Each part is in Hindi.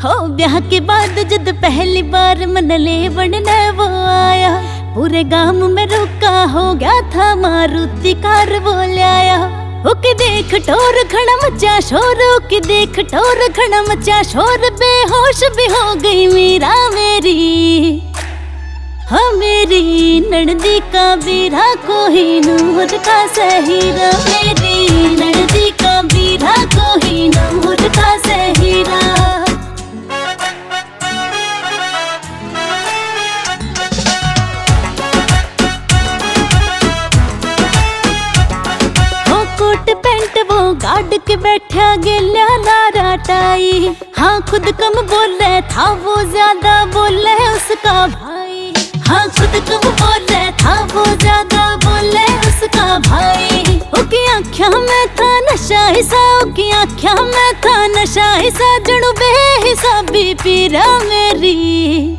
हो ब्याह के बाद जब पहली बार मन ले बनने वो आया, पूरे गांव में रुका हो गया था, मारुति कार वो लाया। ओके देख टोर खड़ा मचा शोर, ओके देख टोर खड़ा मचा शोर, बेहोश भी हो गई मीरा मेरी। हाँ मेरी ननदी का बीरा कोहिनूर का सहीरा, मेरी ननदी का बीरा कोहिनूर का सहीरा। कोट पैंट वो गाड़ के बैठा गेल्या लारा टाई, हाँ खुद कम बोले था वो ज्यादा बोले उसका भाई। हाँ खुद कम बोले था वो ज्यादा बोले उसका भाई। ओकी आँखियाँ में था नशा ऐसा, ओकी आँखियाँ में था नशा ऐसा, जणु बेहिसाबी पीरा मेरी।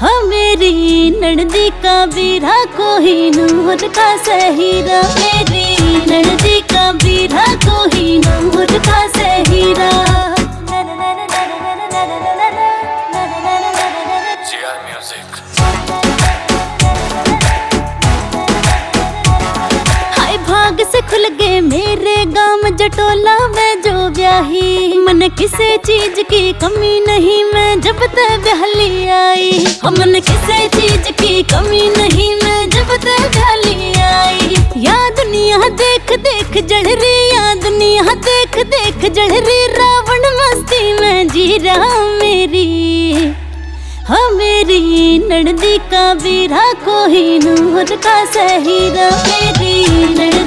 हाँ मेरी ननदी का बीरा कोहिनूर का सहीरा, मेरी ननदी का बीरा कोहिनूर का सहीरा। हाय भाग से खुल गए मेरे गांव जटोला में जो ब्याही, मन किसी चीज की कमी नहीं मैं जब तक ब्याहली आई। मन किसी चीज की कमी नहीं मैं जब तक ब्याहली आई। या दुनिया देख देख जल रही, या दुनिया देख देख जल रही, रावण मस्ती में जी रहा मेरी। हाँ मेरी ननदी का बीरा कोहिनूर का सहीरा, मेरी ननदी